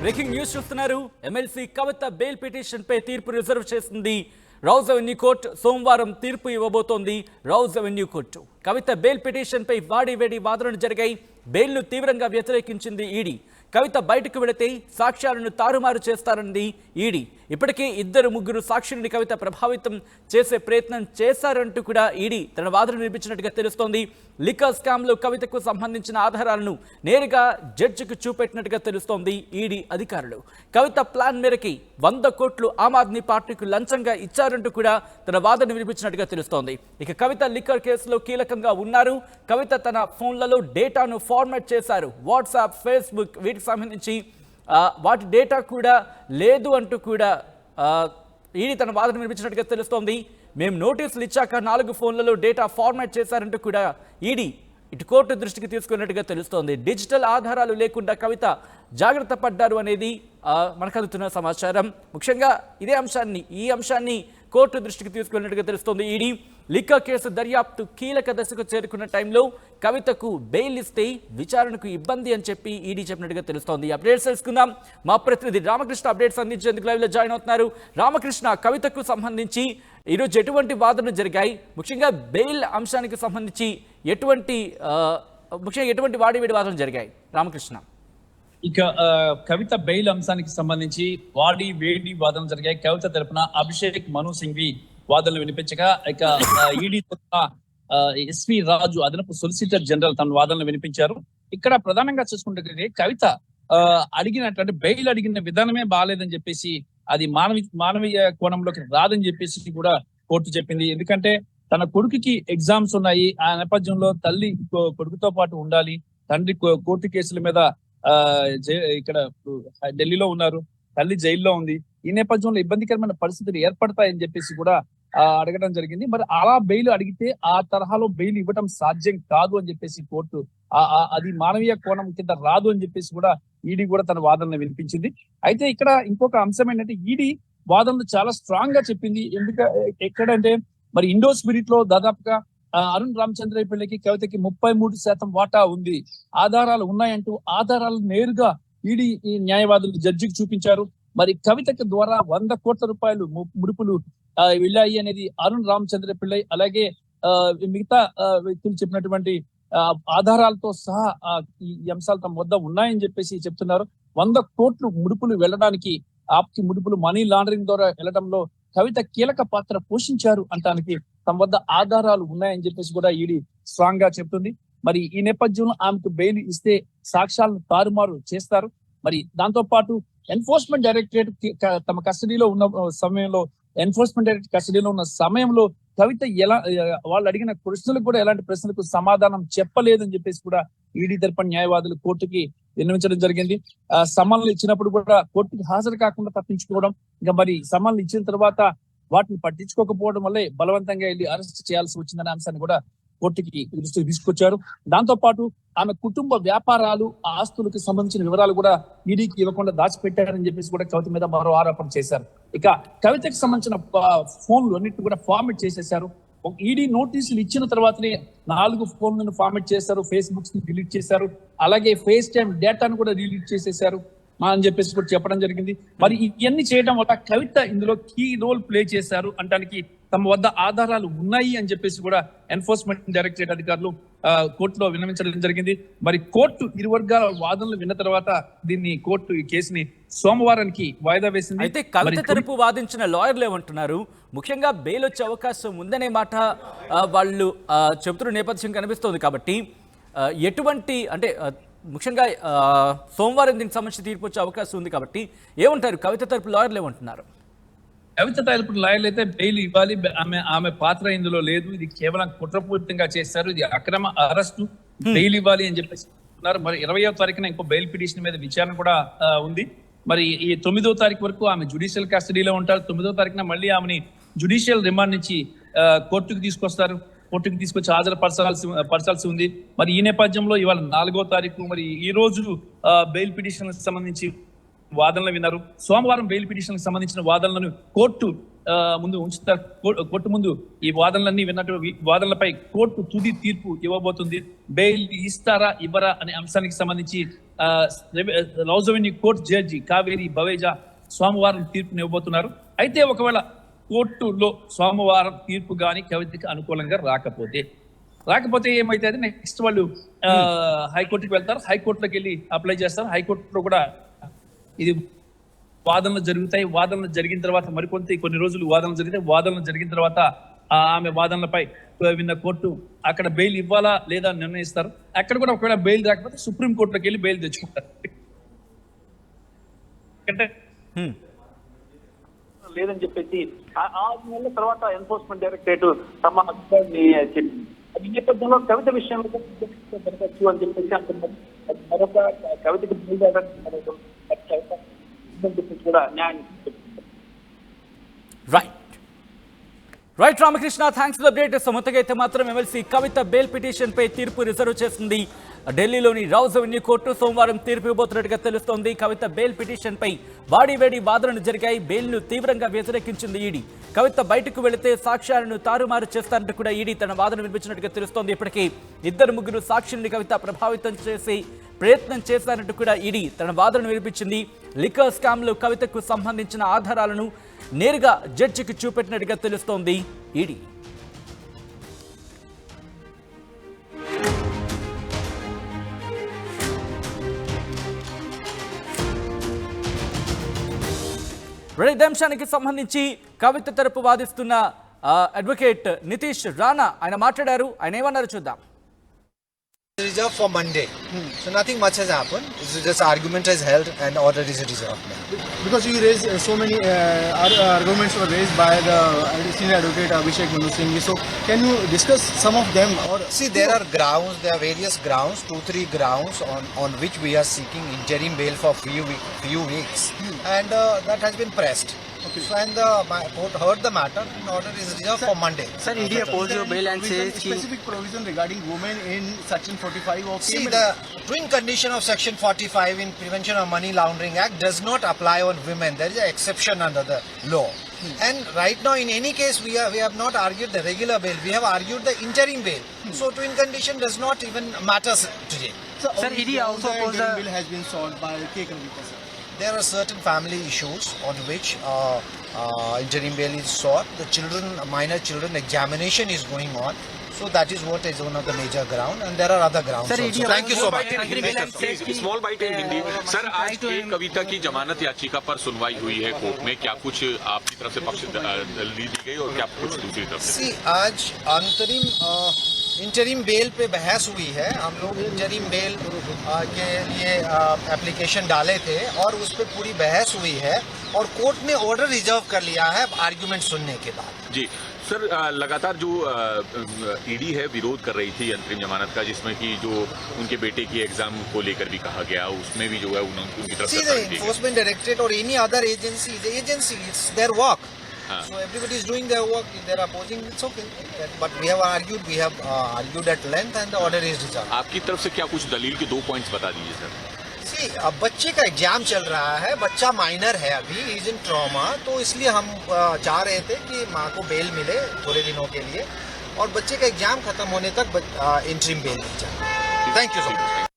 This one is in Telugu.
బ్రేకింగ్ న్యూస్ చూస్తున్నారు. ఎమ్మెల్సీ కవిత బెయిల్ పిటిషన్ పై తీర్పు రిజర్వ్ చేసింది రౌజ్ అవెన్యూ కోర్టు. సోమవారం తీర్పు ఇవ్వబోతోంది రౌజ్ అవెన్యూ కోర్టు. కవిత బెయిల్ పిటిషన్ పై వాడివేడి వాదనలు జరిగాయి. బెయిల్ను తీవ్రంగా వ్యతిరేకించింది ఈడీ. కవిత బయటకు వెళితే సాక్ష్యాలను తారుమారు చేస్తారన్నది ఈడీ. ఇప్పటికే ముగ్గురు సాక్షుల్ని కవిత ప్రభావితం చేసే ప్రయత్నం చేశారంటూ కూడా ఈడీ తన వాదన వినిపించినట్టుగా తెలుస్తోంది. లిక్కర్ స్కామ్లో కవితకు సంబంధించిన ఆధారాలను నేరుగా జడ్జికి చూపెట్టినట్టుగా తెలుస్తోంది ఈడీ అధికారులు. కవిత ప్లాన్ మేరకి 100 కోట్లు ఆమ్ ఆద్మీ పార్టీకి లంచంగా ఇచ్చారంటూ కూడా తన వాదన వినిపించినట్టుగా తెలుస్తోంది. ఇక కవిత లిక్కర్ కేసులో కీలకంగా ఉన్నారు. కవిత తన ఫోన్లలో డేటాను ఫార్మాట్ చేశారు. వాట్సాప్, ఫేస్బుక్ వీటికి సంబంధించి వాటి డేటా కూడా లేదు అంటూ కూడా ఈడీ తన వాదన వినిపించినట్టుగా తెలుస్తోంది. మేము నోటీసులు ఇచ్చాక 4 ఫోన్లలో డేటా ఫార్మాట్ చేశారంటూ కూడా ఈడీ ఇటు కోర్టు దృష్టికి తీసుకున్నట్టుగా తెలుస్తోంది. డిజిటల్ ఆధారాలు లేకుండా కవిత జాగ్రత్త పడ్డారు అనేది మనకు అందుతున్న సమాచారం. ముఖ్యంగా ఈ అంశాన్ని కోర్టు దృష్టికి తీసుకున్నట్టుగా తెలుస్తోంది. ఈడీ లిక్కర్ కేసు దర్యాప్తు కీలక దశకు చేరుకున్న టైంలో కవితకు బెయిల్ ఇస్తే విచారణకు ఇబ్బంది అని చెప్పి ఈడీ చెప్పినట్టుగా తెలుస్తోంది. అప్డేట్స్ తెలుసుకుందాం. మా ప్రతినిధి రామకృష్ణ అప్డేట్స్ అందించేందుకు లైవ్లో జాయిన్ అవుతున్నారు. రామకృష్ణ, కవితకు సంబంధించి ఈరోజు ఎటువంటి వాదనలు జరిగాయి? ముఖ్యంగా బెయిల్ అంశానికి సంబంధించి ఎటువంటి వాడివేడి వాదనలు జరిగాయి? రామకృష్ణ, ఇక కవిత బెయిల్ అంశానికి సంబంధించి వాడి వేడి వాదనలు జరిగాయి. కవిత తరపున అభిషేక్ మను సింఘ్వి వాదనలు వినిపించగా, ఇక ఈడీ తరపున ఎస్వి రాజు అదనపు సొలిసిటర్ జనరల్ తన వాదనలు వినిపించారు. ఇక్కడ ప్రధానంగా చూసుకుంటే కవిత అడిగినటువంటి బెయిల్ అడిగిన విధానమే బాగాలేదని చెప్పేసి, అది మానవీయ కోణంలోకి రాదని చెప్పేసి కూడా కోర్టు చెప్పింది. ఎందుకంటే తన కొడుకుకి ఎగ్జామ్స్ ఉన్నాయి. ఆ నేపథ్యంలో తల్లి కొడుకుతో పాటు ఉండాలి. తండ్రి కోర్టు కేసుల మీద ఇక్కడ ఢిల్లీలో ఉన్నారు, తల్లి జైల్లో ఉంది. ఈ నేపథ్యంలో ఇబ్బందికరమైన పరిస్థితులు ఏర్పడతాయని చెప్పేసి కూడా అడగడం జరిగింది. మరి అలా బెయిల్ అడిగితే ఆ తరహాలో బెయిల్ ఇవ్వడం సాధ్యం కాదు అని చెప్పేసి కోర్టు అది మానవీయ కోణం కింద రాదు అని చెప్పేసి కూడా ఈడీ కూడా తన వాదనలు వినిపించింది. అయితే ఇక్కడ ఇంకొక అంశం ఏంటంటే, ఈడీ వాదనలు చాలా స్ట్రాంగ్ గా చెప్పింది. ఎక్కడంటే మరి ఇండో స్పిరిట్ లో దాదాపుగా అరుణ్ రామచంద్రపల్లికి కవితకి 33% వాటా ఉంది, ఆధారాలు ఉన్నాయంటూ ఆధారాలు నేరుగా ఈడీ న్యాయవాదులు జడ్జికి చూపించారు. మరి కవితకి ద్వారా 100 కోట్ల రూపాయలు ముడుపులు వెళ్ళాయి అనేది అరుణ్ రామచంద్రపల్లి అలాగే మిగతా వ్యక్తులు చెప్పినటువంటి ఆధారాలతో సహా ఈ అంశాలు తమ వద్ద ఉన్నాయని చెప్పేసి చెప్తున్నారు. 100 కోట్లు ముడుపులు వెళ్ళడానికి, ఆప్కి ముడుపులు మనీ లాండరింగ్ ద్వారా వెళ్ళడంలో కవిత కీలక పాత్ర పోషించారు అంటానికి తమ వద్ద ఆధారాలు ఉన్నాయని చెప్పేసి కూడా ఈడీ స్ట్రాంగ్ గా చెప్తుంది. మరి ఈ నేపథ్యంలో ఆమెకు బెయిల్ ఇస్తే సాక్ష్యాలను తారుమారు చేస్తారు. మరి దాంతో పాటు ఎన్ఫోర్స్మెంట్ డైరెక్టరేట్ తమ కస్టడీలో ఉన్న సమయంలో కవిత వాళ్ళు అడిగిన ప్రశ్నలకు కూడా ఎలాంటి ప్రశ్నలకు సమాధానం చెప్పలేదని చెప్పేసి కూడా ఈడీ తరపున న్యాయవాదులు కోర్టుకి విన్నవించడం జరిగింది. సమన్లు ఇచ్చినప్పుడు కూడా కోర్టుకి హాజరు కాకుండా తప్పించుకోవడం, ఇంకా మరి సమన్లు ఇచ్చిన తర్వాత వాటిని పట్టించుకోకపోవడం వల్లే బలవంతంగా వెళ్ళి అరెస్ట్ చేయాల్సి వచ్చిందనే అంశాన్ని కూడా కోర్టుకి దృష్టికి తీసుకొచ్చారు. దాంతో పాటు ఆమె కుటుంబ వ్యాపారాలు, ఆస్తులకు సంబంధించిన వివరాలు కూడా ఈడీకి ఇవ్వకుండా దాచిపెట్టారని చెప్పేసి కూడా కవిత మీద మరో ఆరోపణ చేశారు. ఇక కవితకు సంబంధించిన ఫోన్లు అన్నిటిని కూడా ఫార్మేట్ చేసేశారు. ఈడీ నోటీసులు ఇచ్చిన తర్వాతనే 4 ఫోన్లను ఫార్మేట్ చేశారు, ఫేస్బుక్స్ ని డిలీట్ చేశారు, అలాగే ఫేస్ టైమ్ డేటాను కూడా డిలీట్ చేసేశారు అని చెప్పేసి కూడా చెప్పడం జరిగింది. మరి ఇవన్నీ చేయడం వల్ల కవిత ఇందులో కీ రోల్ ప్లే చేశారు అంటానికి తమ వద్ద ఆధారాలు ఉన్నాయి అని చెప్పేసి కూడా ఎన్ఫోర్స్మెంట్ డైరెక్టరేట్ అధికారులు కోర్టులో విన్నవించడం జరిగింది. మరి కోర్టు ఇరు వర్గాల వాదనలు విన్న తర్వాత కోర్టు ఈ కేసుని సోమవారానికి వాయిదా వేసింది. అయితే కవిత తరపు వాదించిన లాయర్లు ఏమంటున్నారు? ముఖ్యంగా బెయిల్ వచ్చే అవకాశం ఉందనే మాట వాళ్ళు చెబుతున్న నేపథ్యం కనిపిస్తోంది. కాబట్టి ముఖ్యంగా సోమవారం దీనికి సంబంధించి తీర్పు వచ్చే అవకాశం ఉంది. కాబట్టి ఏమంటారు కవిత తరపు లాయర్లు ఏమంటున్నారు? కవిత తరపు లాయర్లు అయితే బెయిల్ ఇవ్వాలి, ఆమె పాత్ర ఇందులో లేదు, ఇది కేవలం కుట్రపూరితంగా చేశారు, ఇది అక్రమ అరెస్టు, బెయిల్ ఇవ్వాలి అని చెప్పేసి ఉన్నారు. మరి 20వ తారీఖున ఇంకో బెయిల్ పిటిషన్ మీద విచారణ కూడా ఉంది. మరి ఈ 9వ తారీఖు వరకు ఆమె జ్యుడిషియల్ కస్టడీలో ఉంటారు. 9వ తారీఖున మళ్ళీ ఆమెని జ్యుడిషియల్ రిమాండ్ నుంచి కోర్టుకు తీసుకొస్తారు. కోర్టుకు తీసుకొచ్చి హాజరుపరచాల్సి ఉంది. మరి ఈ నేపథ్యంలో ఇవాళ 4వ తారీఖు, మరి ఈ రోజు బెయిల్ పిటిషన్ సంబంధించి వాదనలు విన్నారు. సోమవారం బెయిల్ పిటిషన్ సంబంధించిన వాదనలను కోర్టు ముందు ఉంచుతారు. కోర్టు ముందు ఈ వాదనలన్నీ విన్నట్టు వాదనలపై కోర్టు తుది తీర్పు ఇవ్వబోతుంది. బెయిల్ ఇస్తారా ఇవ్వరా అనే అంశానికి సంబంధించి Rouse Avenue court judge Kaveri Baweja సోమవారం తీర్పుని ఇవ్వబోతున్నారు. అయితే ఒకవేళ కోర్టులో సోమవారం తీర్పు గాని కవితకి అనుకూలంగా రాకపోతే ఏమైతే నెక్స్ట్ వాళ్ళు హైకోర్టుకి వెళ్తారు. హైకోర్టులోకి వెళ్ళి అప్లై చేస్తారు. హైకోర్టులో కూడా ఇది వాదనలు జరుగుతాయి. వాదనలు జరిగిన తర్వాత కొన్ని రోజులు వాదనలు జరిగితే వాదనలు జరిగిన తర్వాత ఆమె వాదనలపై విన్న కోర్టు అక్కడ బెయిల్ ఇవ్వాలా లేదా నిర్ణయిస్తారు. అక్కడ కూడా ఒకవేళ బెయిల్ రాకపోతే సుప్రీం కోర్టులోకి వెళ్ళి బెయిల్ తెచ్చుకుంటారు. లేదని చెప్పేసి 6 నెలల తర్వాత ఎన్ఫోర్స్మెంట్ డైరెక్టరేట్ తమ అభిప్రాయాన్ని చెప్పింది. ఈ నేపథ్యంలో కవిత విషయంలో జరగచ్చు అని చెప్పేసి అంటున్నారు. మరొక కవితకి కూడా న్యాయం right Ramakrishna, thanks for the update. మొత్తంగా అయితే మాత్రం ఎమ్మెల్సీ కవిత బెయిల్ పిటిషన్ పై తీర్పు రిజర్వ్ చేసింది ఢిల్లీలోని రౌజ్ అవెన్యూ కోర్టు. సోమవారం తీర్పు ఇవ్వబోతున్నట్టుగా తెలుస్తోంది. కవిత బెయిల్ పిటిషన్ పై వాడివేడి వాదనలు జరిగాయి. బెయిల్ను తీవ్రంగా వ్యతిరేకించింది ఈడీ. కవిత బయటకు వెళితే సాక్ష్యాలను తారుమారు చేస్తారంటూ కూడా ఈడీ తన వాదన వినిపించినట్టుగా తెలుస్తోంది. ఇప్పటికీ 2-3 సాక్షుల్ని కవిత ప్రభావితం చేసి ప్రయత్నం చేశారంటూ కూడా ఈడీ తన వాదనను వినిపించింది. లిక్కర్ స్కామ్లో కవితకు సంబంధించిన ఆధారాలను నేరుగా జడ్జికి చూపెట్టినట్టుగా తెలుస్తోంది ఈడీ. ఇదే అంశానికి సంబంధించి కవిత తరపు వాదిస్తున్న అడ్వకేట్ నితీష్ రాణా ఆయన మాట్లాడారు. ఆయన ఏమన్నారు చూద్దాం. Reserved for Monday. So nothing much has happened. It's just argument is held and order is reserved now. Because you raised so many arguments were raised by the senior advocate Abhishek Manu Singhi. So can you discuss some of them? Or see, there are grounds. There are various grounds, 2-3 grounds on which we are seeking interim bail for few weeks, and that has been pressed. Okay. So and the court heard the matter and order is reserved for Monday. Sir, ED opposed your bail and says specific provision regarding women in Section 45 of See, the twin condition of Section 45 in Prevention of Money Laundering Act does not apply on women. There is an exception under the law. And right now, in any case, we have not argued the regular bail. We have argued the interim bail. So twin condition does not even matter today. Sir, ED also opposed the bill has been solved by K. Kavita, sir. There are certain family issues on which interim bail is sought. The minor children examination is going on. So that is what is one of the major ground, and there are other grounds. Sir, also. Thank you so much. Small bite in Hindi. Sir, आज एक कविता की जमानत याचिका पर सुनवाई हुई है कोर्ट में. क्या कुछ आपकी तरफ से पक्ष दी गई और क्या कुछ दूसरी तरफ से? आज अंतरिम इंटरिम बेल पे बहस हुई है. हम लोग इंटरिम बेल के लिए एप्लीकेशन डाले थे और उस पर पूरी बहस हुई है और कोर्ट ने ऑर्डर रिजर्व कर लिया है आर्ग्यूमेंट सुनने के बाद. जी सर, लगातार जो ईडी है विरोध कर रही थी अंतरिम जमानत का, जिसमें कि जो उनके बेटे की एग्जाम को लेकर भी कहा गया, उसमें भी जो है उनकी तरफ से एनफोर्समेंट डायरेक्टरेट और any other agency it's their work. So everybody is doing their work. If they are opposing, it's okay. But we have argued at length and the order is reserved. आपकी तरफ से क्या कुछ दलील के 2 पॉइंट्स बता दीजिए सर. See, अब बच्चे का एग्जाम चल रहा है. बच्चा माइनर है अभी, इज इन ट्रॉमा. तो इसलिए हम चाह रहे थे कि माँ को बेल मिले थोड़े दिनों के लिए और बच्चे का एग्जाम खत्म होने तक इंटरिम बेल दी जाए. Thank you so much.